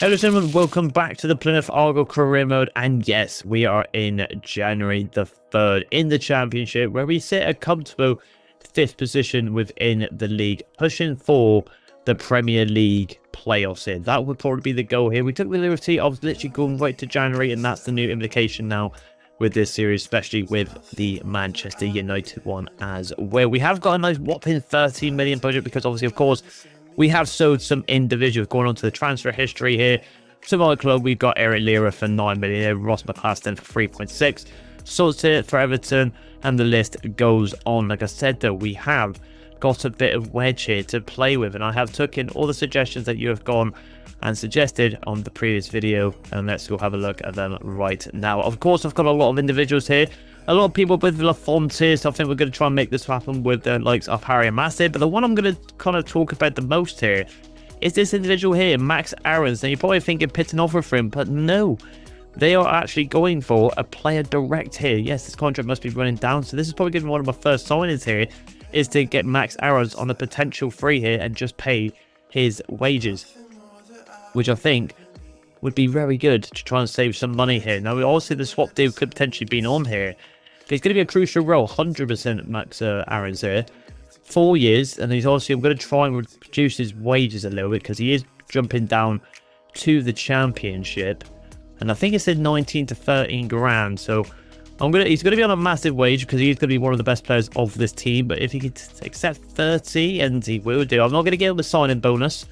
Hello gentlemen, welcome back to the Plymouth Argyle career mode, and yes, we are in January the 3rd in the championship, where we sit a comfortable 5th position within the league, pushing for the Premier League playoffs here. That would probably be the goal here. We took the liberty of literally going right to January, and that's the new implication now with this series, especially with the Manchester United one as well. We have got a nice whopping 13 million budget because obviously, of course, we have sold some individuals. Going on to the transfer history here. Some other club, we've got Eric Lira for 9 million, Ross McClaston for 3.6, Solskjaer for Everton, and the list goes on. Like I said, though, we have got a bit of wedge here to play with, and I have taken all the suggestions that you have gone and suggested on the previous video, and let's go have a look at them right now. Of course, I've got a lot of individuals here. A lot of people with Lafont here, so I think we're going to try and make this happen with the likes of Harry and Massive. But the one I'm going to kind of talk about the most here is this individual here, Max Aarons. Now, you're probably thinking pitch an offer for him, but no. They are actually going for a player direct here. Yes, this contract must be running down, so this is probably going to be one of my first signings here, is to get Max Aarons on a potential free here and just pay his wages, which I think would be very good to try and save some money here. Now, obviously, the swap deal could potentially be on here. He's going to be a crucial role, 100% Max Aarons here. 4 years, and he's obviously, I'm going to try and reduce his wages a little bit because he is jumping down to the championship. And I think it said 19 to 13 grand. So he's going to be on a massive wage because he's going to be one of the best players of this team. But if he could accept 30, and he will do, I'm not going to give him a signing bonus.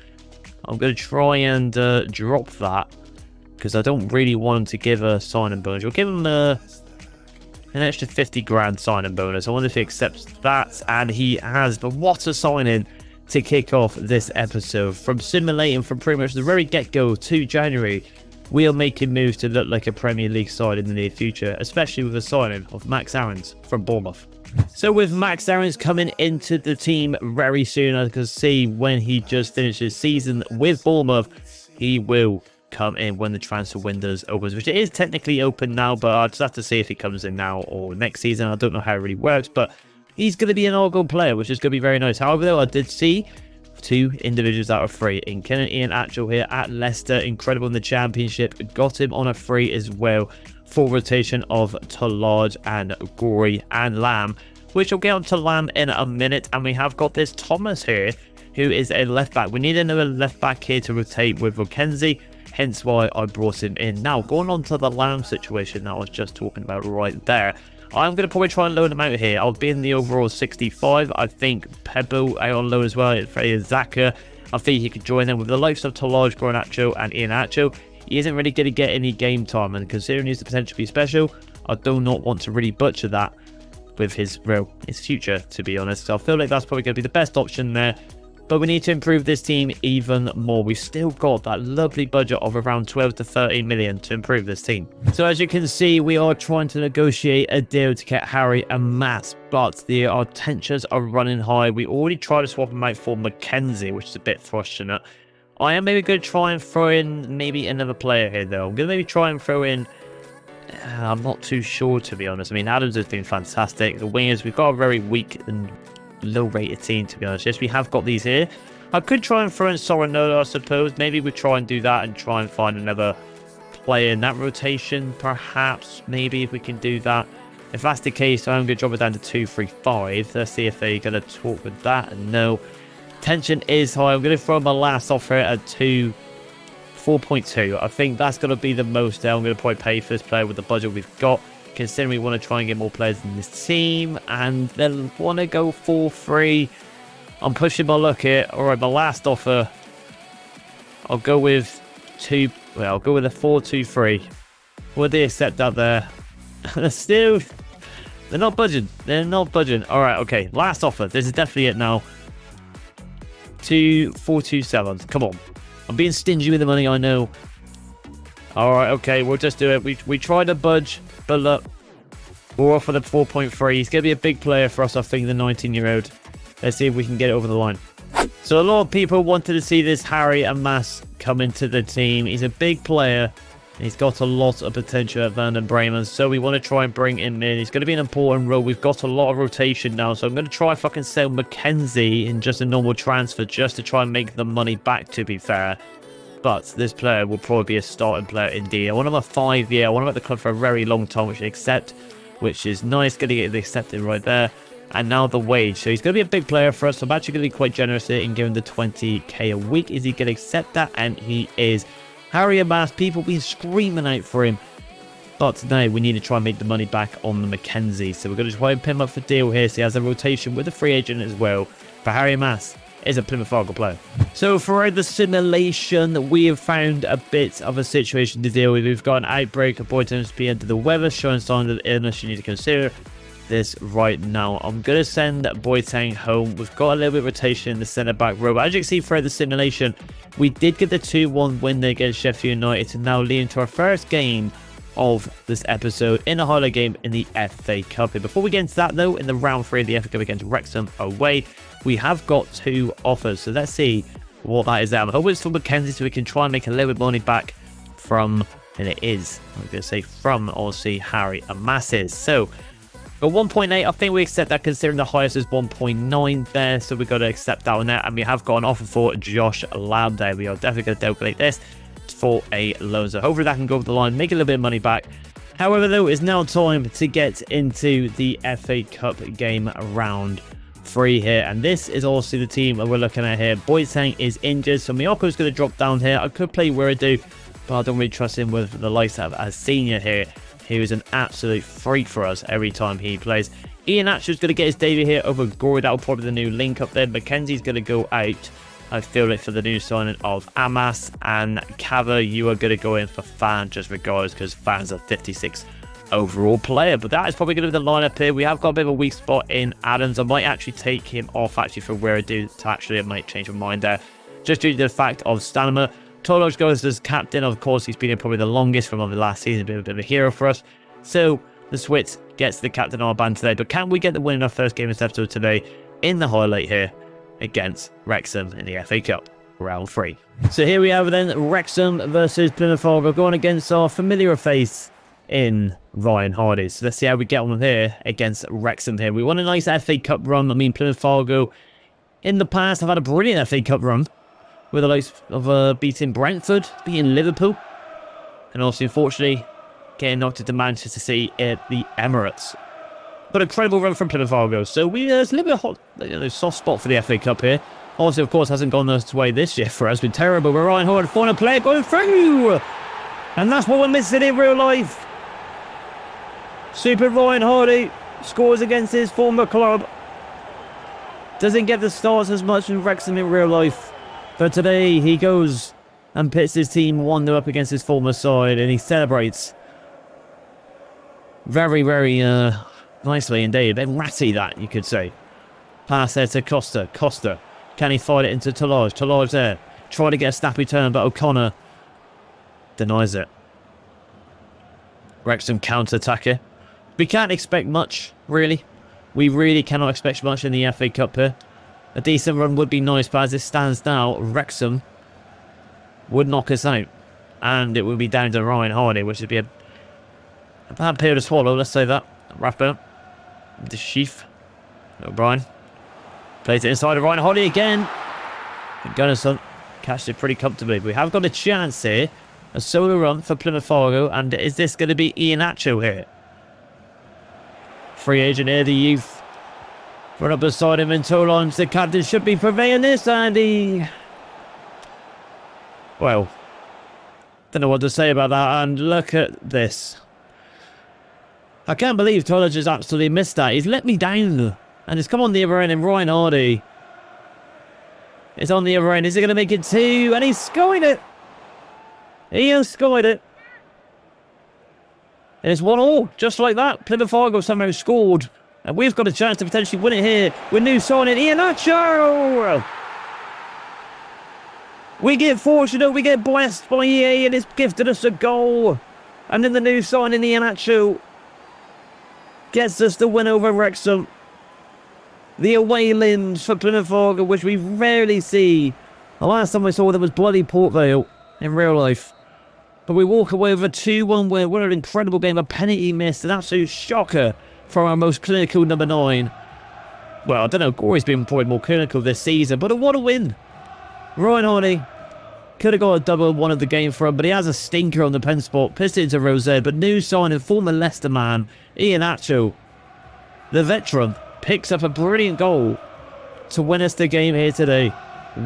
I'm going to try and drop that because I don't really want him to give a signing bonus. We'll give him an extra 50 grand signing bonus. I wonder if he accepts that, and he has. But what a signing to kick off this episode. From simulating from pretty much the very get-go to January, we are making moves to look like a Premier League side in the near future, especially with the signing of Max Aarons from Bournemouth. So with Max Aarons coming into the team very soon, I can see when he just finished his season with Bournemouth, he will come in when the transfer windows opens, which it is technically open now, but I'll just have to see if he comes in now or next season. I don't know how it really works, but he's going to be an Argyle player, which is going to be very nice. However, though, I did see two individuals that are free in Ian Atchell here at Leicester. Incredible in the championship. Got him on a free as well. Full rotation of Tolard and Gory and Lamb, which I'll get on to Lamb in a minute. And we have got this Thomas here, who is a left back. We need another left back here to rotate with Mackenzie, hence why I brought him in. Now, going on to the Lamb situation that I was just talking about right there, I'm going to probably try and loan him out here. I'll be in the overall 65. I think Pebble out on loan as well. Zaka, I think he could join them with the likes of Tolaj, Atchell and Ian Atchell. He isn't really going to get any game time, and considering he's the potential to be special, I do not want to really butcher that with his future, to be honest. So I feel like that's probably going to be the best option there. But we need to improve this team even more. We've still got that lovely budget of around 12 to 13 million to improve this team. So as you can see, we are trying to negotiate a deal to get Harry and Matt, but our tensions are running high. We already tried to swap him out for Mackenzie, which is a bit frustrating. I am maybe going to try and throw in maybe another player here, though. I'm going to maybe try and throw in... I'm not too sure, to be honest. I mean, Adams has been fantastic. The wingers, we've got a very weak and low-rated team, to be honest. Yes, we have got these here. I could try and throw in Soranola, I suppose. Maybe we try and do that and try and find another player in that rotation, perhaps. Maybe if we can do that. If that's the case, I'm going to drop it down to 2-3-5. Let's see if they're going to talk with that. No. Tension is high. I'm going to throw my last offer at 4.2. I think that's going to be the most I'm going to probably pay for this player with the budget we've got, considering we want to try and get more players in this team, and then want to go 4-3. I'm pushing my luck here. Alright, my last offer, I'll go with I'll go with a 4-2-3. Would they accept that there? Still, they're not budging. They're not budging. Alright, okay. Last offer. This is definitely it now. 4-2-7. Come on. I'm being stingy with the money, I know. Alright, okay. We'll just do it. We tried to budge, but look, we're off for the 4.3. He's going to be a big player for us, I think, the 19-year-old. Let's see if we can get it over the line. So a lot of people wanted to see this Harry and Mass come into the team. He's a big player. He's got a lot of potential at Werder Bremen, so we want to try and bring him in. He's going to be an important role. We've got a lot of rotation now, so I'm going to try if I can sell Mackenzie in just a normal transfer just to try and make the money back, to be fair. but this player will probably be a starting player indeed. I want him a 5-year. I want him at the club for a very long time, which I accept, which is nice. Going to get the accepted right there. And now the wage. So he's going to be a big player for us. So I'm actually going to be quite generous here and give him the 20k a week. Is he going to accept that? And he is. Harry Amass, people been screaming out for him. But now we need to try and make the money back on the Mackenzie. So we're going to try and pin him up for deal here. So he has a rotation with a free agent as well. For Harry Amass is a Plymouth Argyle player. So throughout the simulation, we have found a bit of a situation to deal with. We've got an outbreak of Boyd to be under the weather, showing signs of illness. You need to consider this right now. I'm going to send Boyd home. We've got a little bit of rotation in the centre back row. But as you can see throughout the simulation, we did get the 2-1 win there against Sheffield United to now lead into our first game of this episode in a highlight game in the FA Cup. Before we get into that though, in the round 3 of the FA Cup against Wrexham away, we have got 2 offers. So let's see what that is. I'm hoping it's for Mackenzie so we can try and make a little bit of money back from, and it is, I'm going to say from, obviously, Harry Amass. So got 1.8. I think we accept that considering the highest is 1.9 there. So we've got to accept that one there. And we have got an offer for Josh Lamb there. We are definitely going to calculate this for a loan. So hopefully that can go over the line, make a little bit of money back. However, though, it's now time to get into the FA Cup game round 3 here. And this is also the team that we're looking at here. Boyd is injured, so Miyoko's going to drop down here. I could play Wiridu, but I don't really trust him with the likes of as senior here. He was an absolute freak for us every time he plays. Iheanacho's going to get his debut here over Gory. That'll probably be the new link up there. Mackenzie's going to go out. I feel it for the new signing of Amass, and Cava, you are going to go in for Fan just regardless because Fan's a 56 overall player. But that is probably going to be the lineup here. We have got a bit of a weak spot in Adams. I might actually take him off actually for Wiridu to actually, I might change my mind there just due to the fact of stamina. Toloj goes as captain. Of course, he's been here probably the longest from the last season, been a bit of a hero for us. So the Switz gets the captain armband today. But can we get the win in our first game of this episode today in the highlight here against Wrexham in the FA Cup round 3? So here we have then Wrexham versus Plymouth Argyle, going against our familiar face in Ryan Hardy. So let's see how we get on here against Wrexham here. We won a nice FA Cup run. I mean, Plymouth Argyle in the past have had a brilliant FA Cup run with the likes of beating Brentford, beating Liverpool, and also unfortunately getting knocked into Manchester City at the Emirates. But a incredible run from Plymouth Argyle. So there's a little bit of hot, soft spot for the FA Cup here. Also, of course, hasn't gone this way this year for us. It's been terrible. But Ryan Hardy, final player going through. And that's what we're missing in real life. Super Ryan Hardy scores against his former club. Doesn't get the starts as much in Wrexham in real life. But today he goes and pits his team 1-0 up against his former side. And he celebrates very, very nicely indeed. A bit ratty, that, you could say. Pass there to Costa. Costa. Can he fight it into Tolaj? Tolaj there. Try to get a snappy turn, but O'Connor denies it. Wrexham counter-attack here. We can't expect much, really. We really cannot expect much in the FA Cup here. A decent run would be nice, but as it stands now, Wrexham would knock us out. And it would be down to Ryan Hardy, which would be a bad pill to swallow, let's say that. Rathbone. The Sheaf. O'Brien. Plays it inside of Ryan Hardy again. And Gunnarsson catched it pretty comfortably. We have got a chance here. A solo run for Plymouth Argyle. And is this going to be Iheanacho here? Free agent here, the youth. Run up beside him in Toulon. The captain should be purveying this. And he... well, don't know what to say about that. And look at this. I can't believe Tolaj has absolutely missed that. He's let me down. And it's come on the other end, and Ryan Hardy is on the other end. Is he going to make it 2? And he's scored it. He has scored it. And it's 1-1, just like that. Plymouth Argyle somehow scored. And we've got a chance to potentially win it here with new signing Iheanacho. We get fortunate, we get blessed by EA, and it's gifted us a goal. And then the new signing Iheanacho gets us the win over Wrexham. The away limbs for Plymouth Argyle, which we rarely see. The last time I saw them was bloody Port Vale in real life. But we walk away with a 2-1 win. What an incredible game. A penalty missed. An absolute shocker for our most clinical number 9. Well, I don't know. Gory's been probably more clinical this season. But what a win. Ryan Hardy Could have got a double one of the game for him, but he has a stinker on the pen spot. Pissed it into Rose, but new signing, former Leicester man, Iheanacho, the veteran, picks up a brilliant goal to win us the game here today.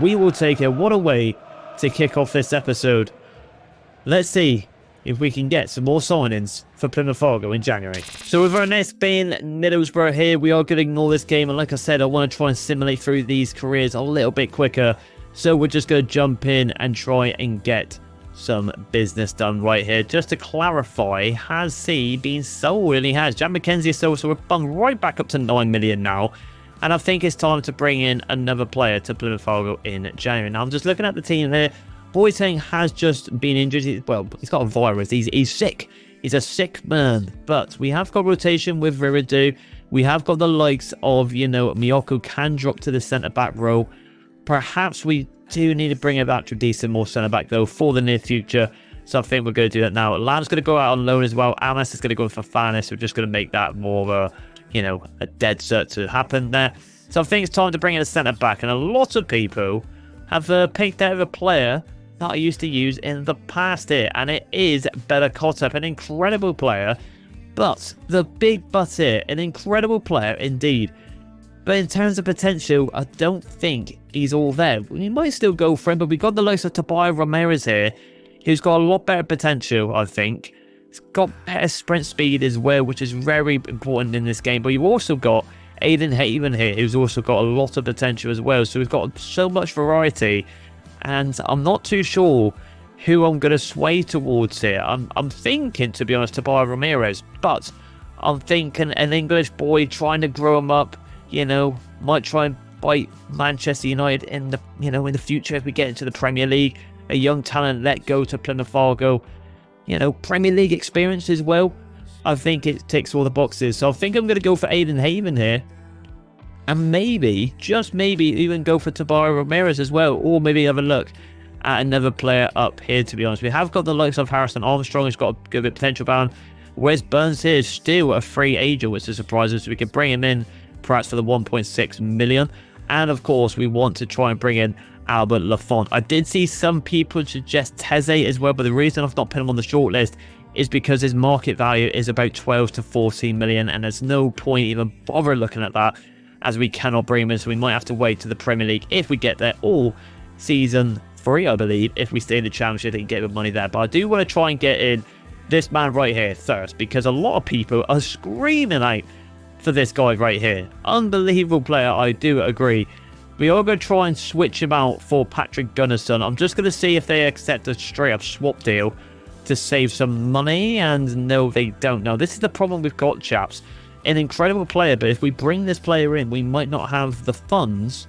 We will take it. What a way to kick off this episode. Let's see if we can get some more signings for Plymouth Argyle in January. So with our next being Middlesbrough here, we are going to ignore this game. And like I said, I want to try and simulate through these careers a little bit quicker. So we're just going to jump in and try and get some business done right here. Just to clarify, has he been sold? And he has. Jack McKenzie is sold, so we're bumped right back up to 9 million now. And I think it's time to bring in another player to Plymouth Argyle in January. Now I'm just looking at the team here. Boateng has just been injured. Well, he's got a virus. He's sick. He's a sick man. But we have got rotation with Viridou. We have got the likes of, you know, Miyoko can drop to the centre-back role. Perhaps we do need to bring it back to a decent more centre-back, though, for the near future. So I think we're going to do that now. Lam's going to go out on loan as well. Amas is going to go for Fairness. We're just going to make that more of a, you know, a dead cert to happen there. So I think it's time to bring in a centre-back. And a lot of people have picked out a player that I used to use in the past here. And it is Bella Kotep, an incredible player. But the big but here, an incredible player indeed. But in terms of potential, I don't think he's all there. We might still go for him, but we've got the likes of Tobias Ramirez here, who's got a lot better potential, I think. He's got better sprint speed as well, which is very important in this game. But you've also got Aiden Haven here, who's also got a lot of potential as well. So we've got so much variety, and I'm not too sure who I'm going to sway towards here. I'm thinking, to be honest, Tobias Ramirez, but I'm thinking an English boy trying to grow him up. You know, might try and bite Manchester United in the, you know, in the future if we get into the Premier League. A young talent let go to Plymouth Argyle. You know, Premier League experience as well. I think it ticks all the boxes. So I think I'm going to go for Aiden Haven here. And maybe, just maybe, even go for Tobias Ramirez as well. Or maybe have a look at another player up here, to be honest. We have got the likes of Harrison Armstrong, who's got a good bit of potential bound. Whereas Burns here is still a free agent, which is surprising. So we can bring him in perhaps for the 1.6 million. And of course, we want to try and bring in Albert Lafont. I did see some people suggest Teze as well, but the reason I've not put him on the shortlist is because his market value is about 12 to 14 million, and there's no point even bother looking at that, as we cannot bring him in. So we might have to wait to the Premier League if we get there, or season 3, I believe, if we stay in the Championship and get the money there. But I do want to try and get in this man right here first, because a lot of people are screaming out for this guy right here. Unbelievable player, I do agree. We are going to try and switch him out for Patrick Gunnarsson. I'm just going to see if they accept a straight up swap deal to save some money, and no, they don't. Now, this is the problem we've got, chaps. An incredible player, but if we bring this player in, we might not have the funds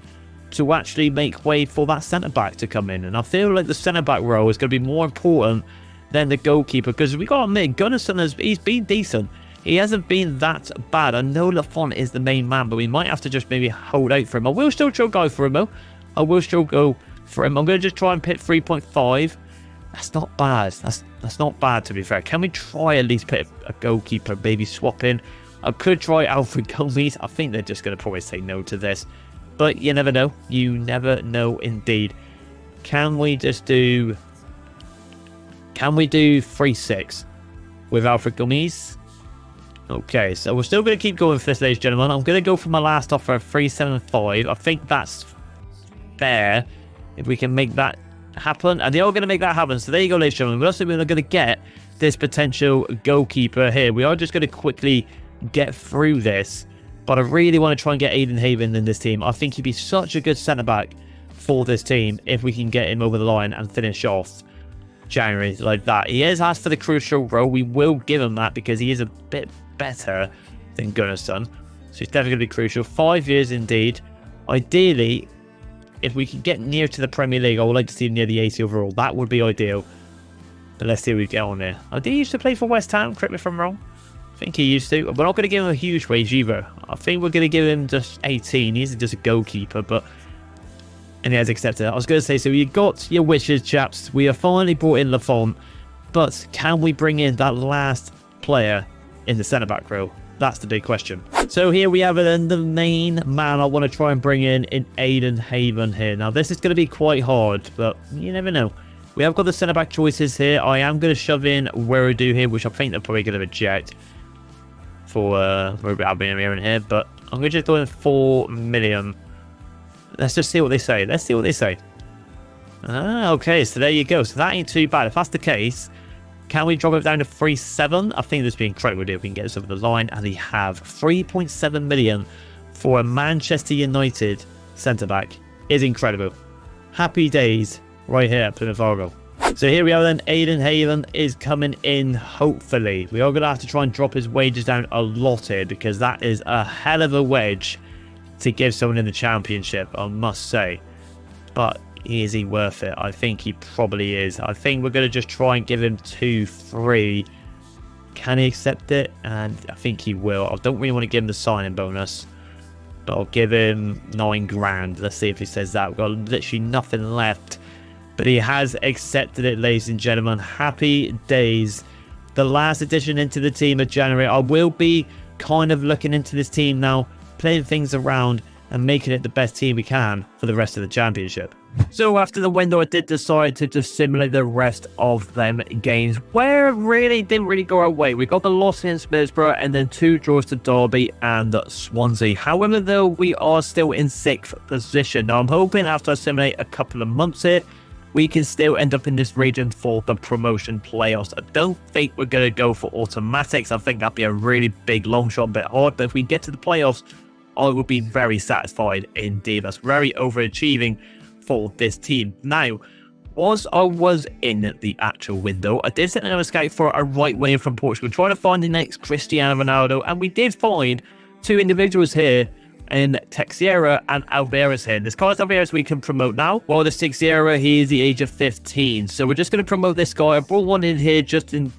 to actually make way for that centre-back to come in. And I feel like the centre-back role is going to be more important than the goalkeeper, because we got to admit, Gunnarsson he's been decent. He hasn't been that bad. I know Lafont is the main man, but we might have to just maybe hold out for him. I will still go for him, though. I will still go for him. I'm going to just try and pit 3.5. That's not bad. That's not bad, to be fair. Can we try at least put a goalkeeper, maybe swap in? I could try Alfred Gomez. I think they're just going to probably say no to this. But you never know. You never know indeed. Can we just do... Can we do 3-6 with Alfred Gomez? Okay, so we're still going to keep going for this, ladies and gentlemen. I'm going to go for my last offer of 375. I think that's fair if we can make that happen. And they are going to make that happen. So there you go, ladies and gentlemen. We're also going to get this potential goalkeeper here. We are just going to quickly get through this. But I really want to try and get Aiden Haven in this team. I think he'd be such a good centre-back for this team if we can get him over the line and finish off January like that. He is asked for the crucial role. We will give him that because he is a bit better than Gunnarsson, so he's definitely going to be crucial. 5 years indeed. Ideally, if we can get near to the Premier League, I would like to see him near the 80 overall. That would be ideal. But let's see what we get on there. Did he used to play for West Ham? Correct me if I'm wrong. I think he used to. We're not going to give him a huge wage either. I think we're going to give him just 18. He's just a goalkeeper, but... And he has accepted it. I was going to say, so you got your wishes, chaps. We have finally brought in Lafont, but can we bring in that last player in the centre-back role? That's the big question. So here we have it, and the main man I want to try and bring in Aiden Haven here. Now, this is going to be quite hard, but you never know. We have got the centre-back choices here. I am going to shove in Weradu here, which I think they're probably going to reject for Albion in here, but I'm going to just throw in 4 million. Let's just see what they say. Let's see what they say. Okay, so there you go. So that ain't too bad. If that's the case, can we drop it down to 3.7? I think this would be incredible if we can get this over the line. And we have 3.7 million for a Manchester United centre-back. Is incredible. Happy days right here at Plymouth Argyle. So here we are then. Aiden Haven is coming in, hopefully. We are going to have to try and drop his wages down a lot here, because that is a hell of a wedge to give someone in the Championship, I must say. But is he worth it? I think he probably is. I think we're going to just try and give him 2-3. Can he accept it? And I think he will. I don't really want to give him the signing bonus, but I'll give him 9 grand. Let's see if he says that. We've got literally nothing left. But he has accepted it, ladies and gentlemen. Happy days. The last addition into the team of January. I will be kind of looking into this team now, playing things around and making it the best team we can for the rest of the Championship. So after the window, I did decide to just simulate the rest of them games, where it really didn't really go our way. We got the loss against Middlesbrough and then 2 draws to Derby and Swansea. However, though, we are still in 6th position. Now, I'm hoping after I simulate a couple of months here, we can still end up in this region for the promotion playoffs. I don't think we're going to go for automatics. I think that'd be a really big long shot, a bit hard. But if we get to the playoffs, I would be very satisfied indeed. That's very overachieving for this team. Now, whilst I was in the actual window, I did set another scout for a right winger from Portugal, trying to find the next Cristiano Ronaldo, and we did find 2 individuals here in Texiera and Alvarez here. This Carlos Alvarez we can promote now, while the Texiera, he is the age of 15. So we're just going to promote this guy. I brought one in here just in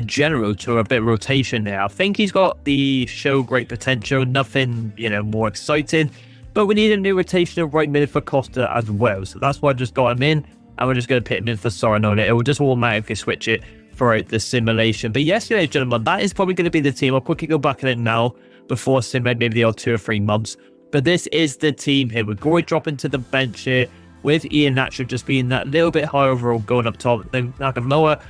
general to a bit of rotation there. I think he's got the show great potential, nothing, more exciting. But we need a new rotation of right mid for Costa as well. So that's why I just got him in, and we're just going to put him in for Soranone. It will just automatically switch it throughout the simulation. But yes, ladies and gentlemen, that is probably going to be the team. I'll quickly go back in it now before simulate maybe the odd 2 or 3 months. But this is the team here. We're going to drop into the bench here with Iheanacho just being that little bit higher overall, going up top. Then Nakamura,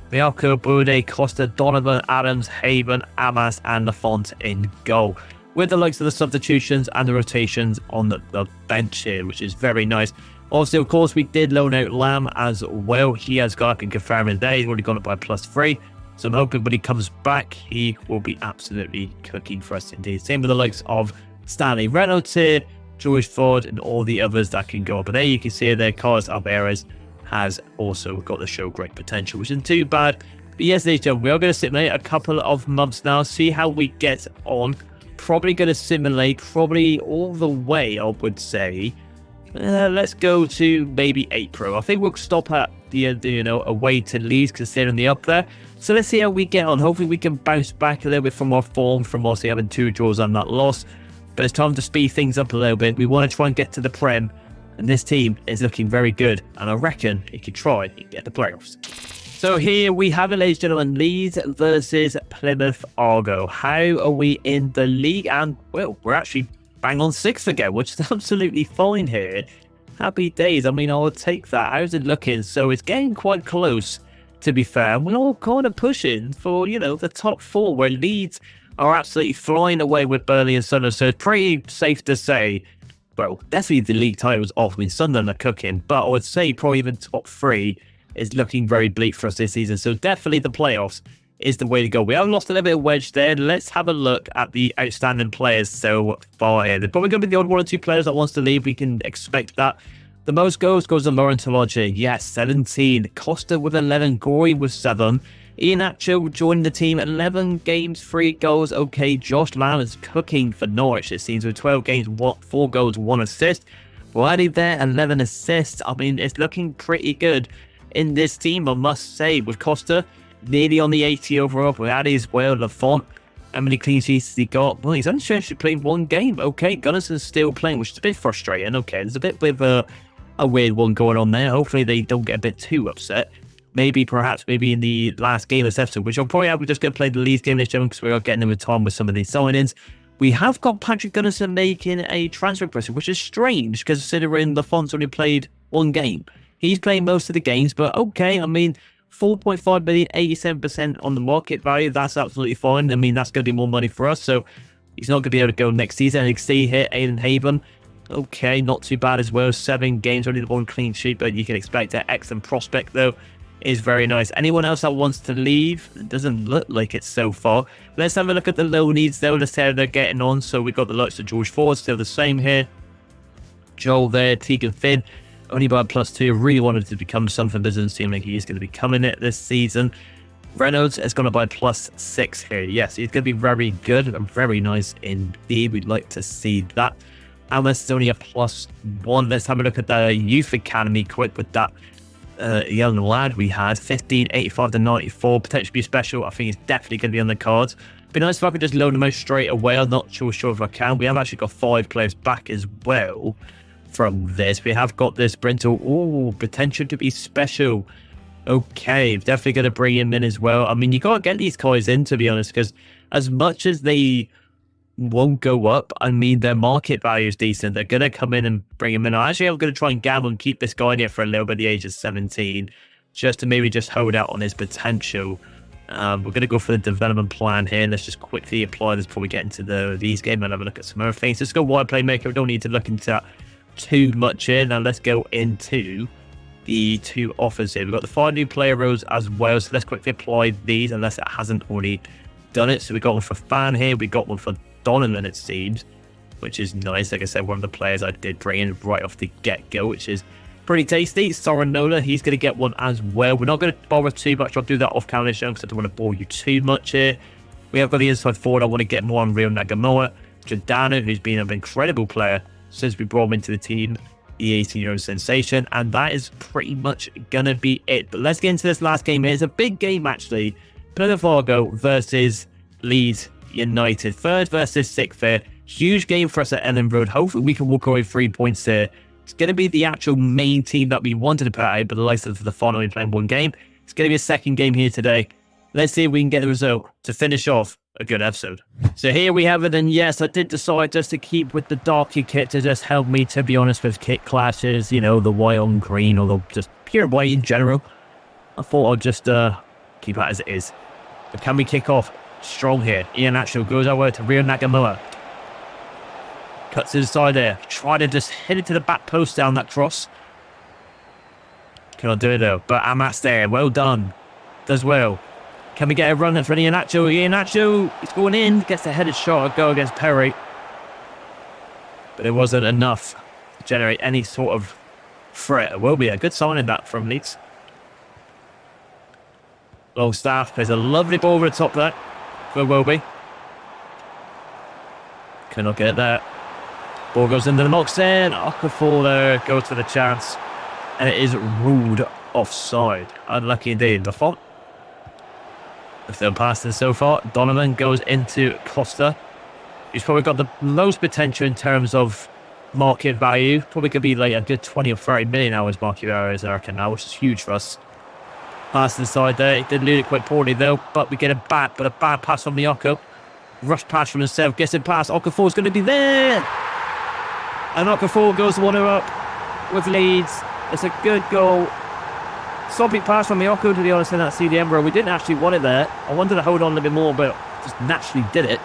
Bialco, Bude, Costa, Donovan, Adams, Haven, Amas, and Lafont in goal, with the likes of the substitutions and the rotations on the bench here, which is very nice. Also, of course, we did loan out Lamb as well. He has got, I can confirm it there, he's already gone up by +3. So I'm hoping when he comes back, he will be absolutely cooking for us indeed. Same with the likes of Stanley Reynolds here, George Ford, and all the others that can go up. But there you can see there, Carlos Alvarez has also got the show great potential, which isn't too bad. But yes, ladies and gentlemen, we are going to simulate a couple of months now, see how we get on. Probably going to simulate probably all the way, I would say. Let's go to maybe April. I think we'll stop at the away to Leeds, considering the up there. So let's see how we get on. Hopefully we can bounce back a little bit from our form from obviously having 2 draws and that loss. But it's time to speed things up a little bit. We want to try and get to the Prem, and this team is looking very good, and I reckon it could try and get the playoffs. So here we have it, ladies and gentlemen, Leeds versus Plymouth Argyle. How are we in the league? And, well, we're actually bang on 6th again, which is absolutely fine here. Happy days. I mean, I'll take that. How's it looking? So it's getting quite close, to be fair. We're all kind of pushing for, the top 4, where Leeds are absolutely flying away with Burnley and Sunderland. So it's pretty safe to say, well, definitely the league title's off. I mean, Sunderland are cooking, but I would say probably even top 3 is looking very bleak for us this season. So definitely the playoffs is the way to go. We have lost a little bit of wedge there. Let's have a look at the outstanding players so far here. They're probably going to be the odd 1 or 2 players that wants to leave. We can expect that. The most goes to Laurent Tologe. Yes, 17. Costa with 11. Gory with 7. Iheanacho joined the team. 11 games, 3 goals. Okay, Josh Lamb is cooking for Norwich, it seems, with 12 games, 4 goals, 1 assist. Riley there, 11 assists. I mean, it's looking pretty good in this team, I must say, with Costa nearly on the 80 overall. With Addy as well, Lafont. How many clean sheets has he got? Well, he's only actually played 1 game. Okay, Gunnarson's still playing, which is a bit frustrating. Okay, there's a bit of a weird one going on there. Hopefully they don't get a bit too upset. Perhaps in the last game of this episode, which I'll probably have, we're just going to play the Leeds game this gentlemen, because we are getting in with time with some of these signings. We have got Patrick Gunnarsson making a transfer request, which is strange, considering Lafont's only played 1 game. He's playing most of the games, but okay, I mean, 4.5 million, 87% on the market value. That's absolutely fine. I mean, that's going to be more money for us, so he's not going to be able to go next season. And you can see here, Aiden Haven, okay, not too bad as well. 7 games, only the 1 clean sheet, but you can expect an excellent prospect, though. Is very nice. Anyone else that wants to leave? It doesn't look like it so far. Let's have a look at the low needs, though. Let's see how they're getting on. So we've got the likes of George Ford, still the same here. Joel there, Tegan Finn, only by +2. Really wanted to become something. Doesn't seem like he is going to be coming it this season. Reynolds is going to buy +6 here. Yes, he's going to be very good and very nice indeed. We'd like to see that. Almas is only a +1. Let's have a look at the Youth Academy quick with that young lad we had. 15, 85 to 94. Potentially be special. I think he's definitely going to be on the cards. Be nice if I could just load him out straight away. I'm not sure if I can. We have actually got 5 players back as well from this. We have got this Brintle. Oh, potential to be special. Okay, definitely going to bring him in as well. I mean, you got to get these guys in, to be honest, because as much as they won't go up, I mean, their market value is decent. They're going to come in and bring him in. Actually, I'm going to try and gamble and keep this guy in here for a little bit at the age of 17, just to maybe just hold out on his potential. We're going to go for the development plan here. Let's just quickly apply this before we get into these games and have a look at some other things. Let's go wide playmaker. We don't need to look into that too much here. Now let's go into the 2 offers here. We've got the 5 new player roles as well. So let's quickly apply these unless it hasn't already done it. So we got one for Fan here. We got one for Donovan, it seems, which is nice. Like I said, one of the players I did bring in right off the get-go, which is pretty tasty. Soren Nola, he's going to get one as well. We're not going to bother too much. I'll do that off camera show because I don't want to bore you too much here. We have got the inside forward. I want to get more on Rio Nagamoa. Giordano, who's been an incredible player since we brought him into the team. The 18-year-old sensation. And that is pretty much going to be it. But let's get into this last game here. It's a big game, actually. Plymouth Argyle versus Leeds United. 3rd versus 6th here. Huge game for us at Ellen Road. Hopefully we can walk away 3 points here. It's going to be the actual main team that we wanted to put out, but the license for the final, we playing 1 game. It's going to be a 2nd game here today. Let's see if we can get the result to finish off a good episode. So here we have it, and yes, I did decide just to keep with the darker kit to just help me, to be honest, with kit clashes, you know, the white on green, or the just pure white in general. I thought I'd just keep that as it is. But can we kick off strong here? Ian Actual goes over to Rio Nagamoa. Cuts inside there. Try to just hit it to the back post down that cross. Cannot do it though. But Amat's there. Well done. Does well. Can we get a run for Ian Actual? Ian Actual, he's going in. Gets the headed shot. Go against Perry. But it wasn't enough to generate any sort of threat. It will be a good signing that from Leeds. Longstaff plays a lovely ball over the top there. For Wilby. Cannot get it there. Ball goes into the box then. Okafor there goes for the chance. And it is ruled offside. Unlucky indeed. The fault. If they're passing so far, Donovan goes into Costa. He's probably got the most potential in terms of market value. Probably could be like a good 20 or 30 million hours market value, I reckon now, which is huge for us. Pass inside there. He did lead it quite poorly though, but we get a bad pass from Miyako. Rush pass from himself, gets it past. Okafor's going to be there. And Okafor goes 1-0 up with Leeds. It's a good goal. Sloppy pass from Miyako, to be honest, in that CDM bro. We didn't actually want it there. I wanted to hold on a little bit more, but just naturally did it.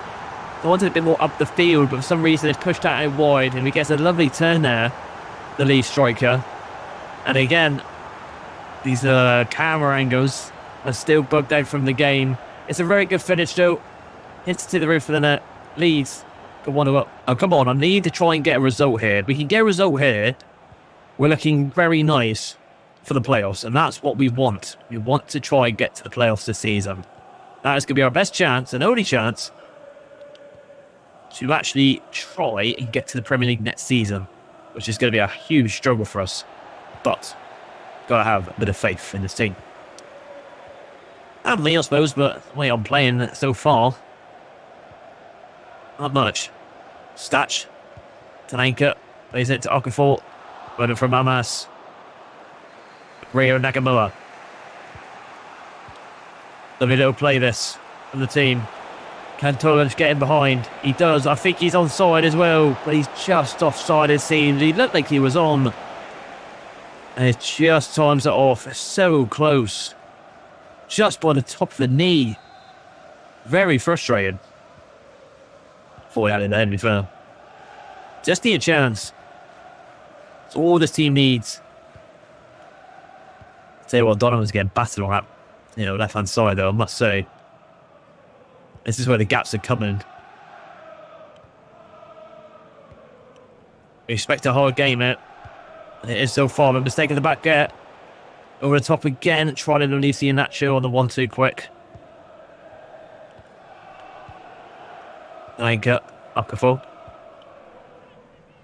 I wanted a bit more up the field, but for some reason it's pushed out wide, and we get a lovely turn there, the Leeds striker. And again, these camera angles are still bugged out from the game. It's a very good finish though. Hits to the roof of the net. Leeds go 1-0 up. Oh, come on. I need to try and get a result here. If we can get a result here, we're looking very nice for the playoffs. And that's what we want. We want to try and get to the playoffs this season. That is going to be our best chance and only chance to actually try and get to the Premier League next season, which is going to be a huge struggle for us. But got to have a bit of faith in this team. And me, I suppose, but the way I'm playing so far, not much. Statch. Tananka. Plays it to Okafor. Running from Amas. Rio Nagamoa. Lovely little play this from the team. Can Tolanj get in behind? He does. I think he's onside as well, but he's just offside it seems. He looked like he was on. And it just times it off. It's so close. Just by the top of the knee. Very frustrating. Thought out in the end as well. Just need a chance. It's all this team needs. Tell you what, Donovan's getting battered on that, left-hand side though, I must say. This is where the gaps are coming. We expect a hard game out. It is so far, but mistake in the back gate. Over the top again, trying to release the Iheanacho on the 1-2 quick. Anchor, Okafor.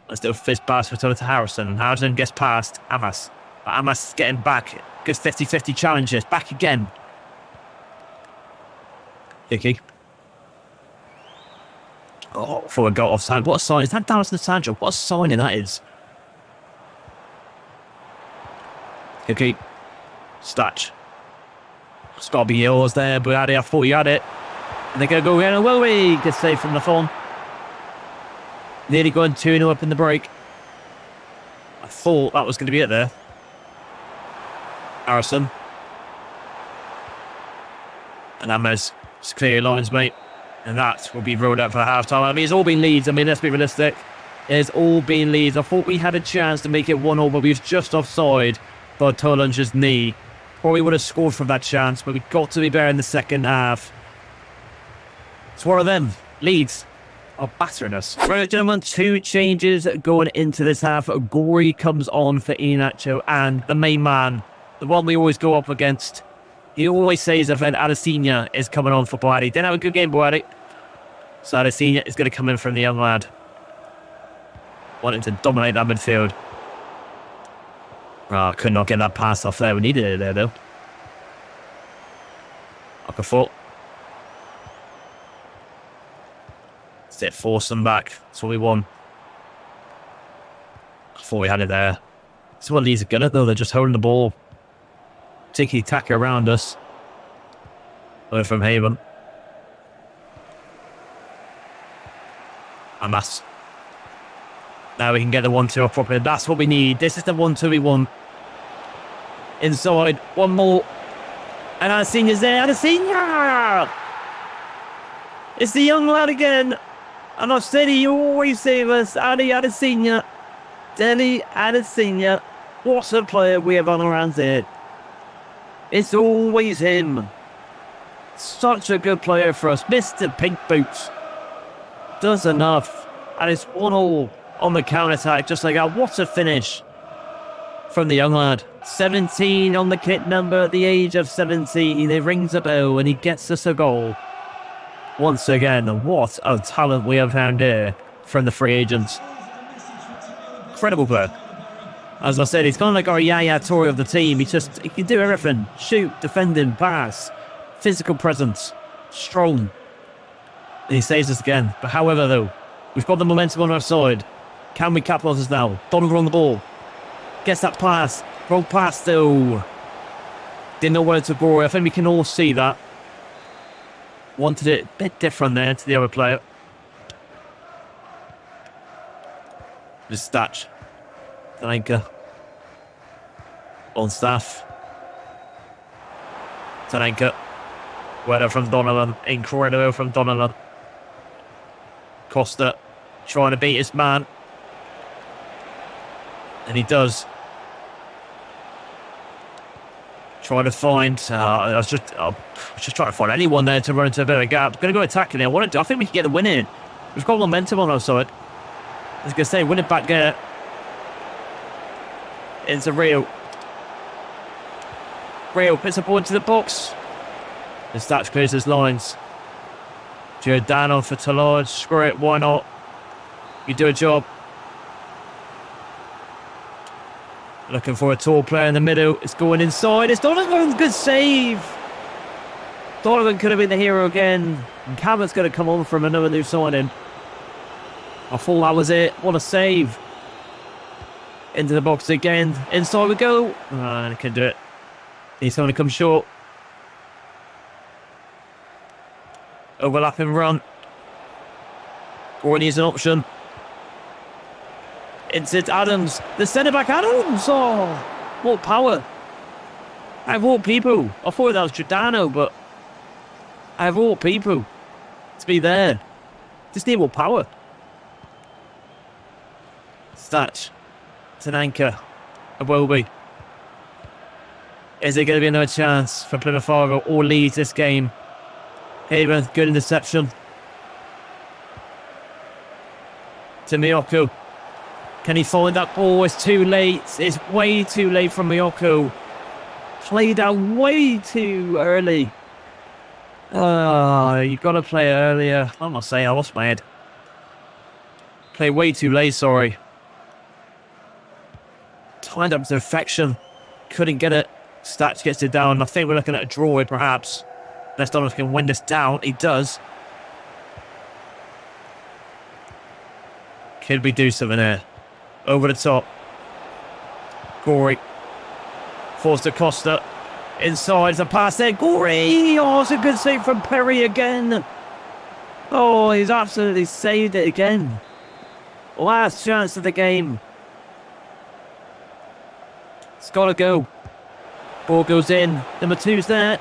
Let's do a fist pass return to Harrison. And Harrison gets past Amas. But Amas is getting back. Good 50-50 challenges. Back again. Hickey. Oh, for a goal offside. What a sign. Is that Dallas Nassandra? What a signing that is. Hickey. Statch. It's got to be yours there, but I thought he had it. And they're going to go in. Will we get saved from the phone? Nearly going 2-0 up in the break. I thought that was going to be it there. Harrison. And Ames. It's clear lines, mate. And that will be rolled out for half-time. I mean, it's all been leads. I mean, let's be realistic. It's all been leads. I thought we had a chance to make it 1-0, but we was just offside by Tolange's knee. Probably would have scored from that chance, but we got to be better in the second half. It's one of them. Leeds are battering us. Right, gentlemen, 2 changes going into this half. Gory comes on for Iheanacho, and the main man, the one we always go up against. He always says that Adesina is coming on for Boadi. Didn't have a good game, Boadi. So Adesina is going to come in from the young lad. Wanting to dominate that midfield. Oh, could not get that pass off there. We needed it there, though. Okafor. That's it. Force them back. That's what we want. I thought we had it there. This is what Leeds are good at, though. They're just holding the ball. Tiki-taka around us. Away from Haven. Amas. Now we can get the 1-2 off properly. That's what we need. This is the 1-2 we want. Inside. One more. And Adesina's there. Adesina! It's the young lad again. And I've said he always save us. Adesina. Dele Adesina. What a player we have on our hands here. It's always him. Such a good player for us. Mr. Pink Boots. Does enough. And it's 1-1 on the counter-attack. Just like that. What a finish from the young lad. 17 on the kit number at the age of 17. He rings a bell and he gets us a goal. Once again, what a talent we have found here from the free agents. Incredible player. As I said, he's kind of like our Yaya Toure of the team. He can do everything. Shoot, defending, pass, physical presence, strong. And he saves us again. But however, though, we've got the momentum on our side. Can we capitalise now? Donovan on the ball. Gets that pass. Wrong pass, though. Didn't know where to go. I think we can all see that. Wanted it a bit different there to the other player. The Statch. Tananka. On staff. Tananka. Weather from Donovan. Incredible from Donovan. Costa trying to beat his man. And he does. Trying to find. I was just trying to find anyone there to run into a bit of a gap. Going to go attacking there. I think we can get the win in. We've got momentum on our side. I was going to say, win it back there. Into Rio. Rio puts the ball into the box. The Stats clears his lines. Giordano for Talard. Screw it, why not? You do a job. Looking for a tall player in the middle. It's going inside. It's Donovan. Good save. Donovan could have been the hero again. And Cabot's going to come on from another new signing. I thought that was it. What a save. Into the box again. Inside we go. And he can do it. He's going to come short. Overlapping run. Or needs an option. It's Adams. The centre-back Adams. Oh. More power. I have all people. I thought that was Giordano, but I have all people to be there. Just need more power. Thatch. It's an anchor. It will be. Is it going to be another chance for Plymouth Argyle or Leeds this game? Haven, good interception. To Miyoko. Can he find that ball? It's too late. It's way too late from Miyoko. Played out way too early. You've got to play it earlier. I'm not saying I lost my head. Play way too late, sorry. Timed up to perfection. Couldn't get it. Stats gets it down. I think we're looking at a draw here, perhaps. Unless Donald can win this down. He does. Could we do something there? Over the top. Gory. Forced to Costa. Inside the pass there. Gory! Oh, it's a good save from Perry again. Oh, he's absolutely saved it again. Last chance of the game. It's got to go. Ball goes in. Number 2's there.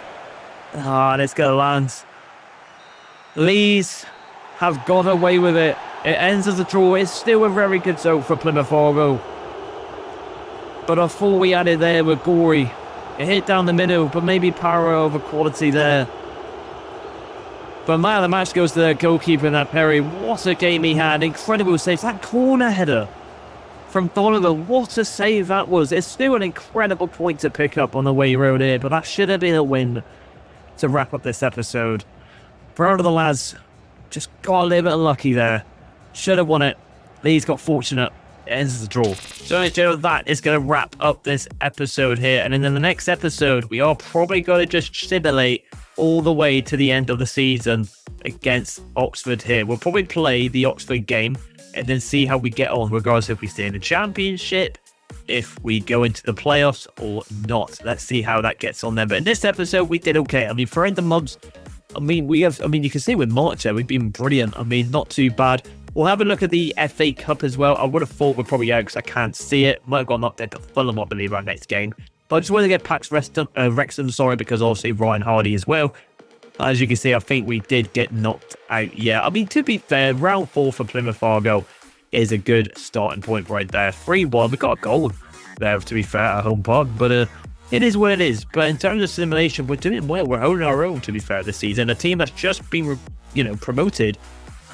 Ah, and it's going to land. Leeds have got away with it. It ends as a draw. It's still a very good result for Plymouth Argyle. But I thought we had it there with Gory. It hit down the middle, but maybe power over quality there. But man of the match goes to the goalkeeper in that Perry. What a game he had. Incredible saves. That corner header from Donovan. What a save that was. It's still an incredible point to pick up on the way road here, but that should have been a win to wrap up this episode. Proud of the lads. Just got a little bit unlucky there. Should have won it. Leeds got fortunate. It ends as a draw. So that is going to wrap up this episode here. And in the next episode, we are probably going to just simulate all the way to the end of the season against Oxford here. We'll probably play the Oxford game and then see how we get on, regardless if we stay in the championship, if we go into the playoffs or not. Let's see how that gets on there. But in this episode, we did okay. I mean, for end of months, you can see with March there, we've been brilliant. I mean, not too bad. We'll have a look at the FA Cup as well. I would have thought we're probably out because I can't see it. Might have got knocked out to Fulham, I believe, our next game. But I just want to get Pax Wrexham, because obviously Ryan Hardy as well. As you can see, I think we did get knocked out. Yeah, I mean, to be fair, round 4 for Plymouth Argyle is a good starting point right there. 3-1. We got a goal there, to be fair, at home park. But it is what it is. But in terms of simulation, we're doing well. We're holding our own, to be fair, this season. A team that's just been, promoted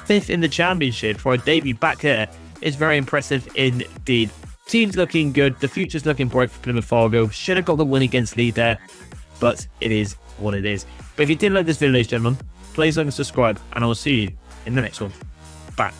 5th in the championship for a debut back here is very impressive indeed. Team's looking good. The future's looking bright for Plymouth Argyle. Should have got the win against Leeds there, but it is what it is. But if you did like this video, ladies and gentlemen, please like and subscribe, and I will see you in the next one. Bye.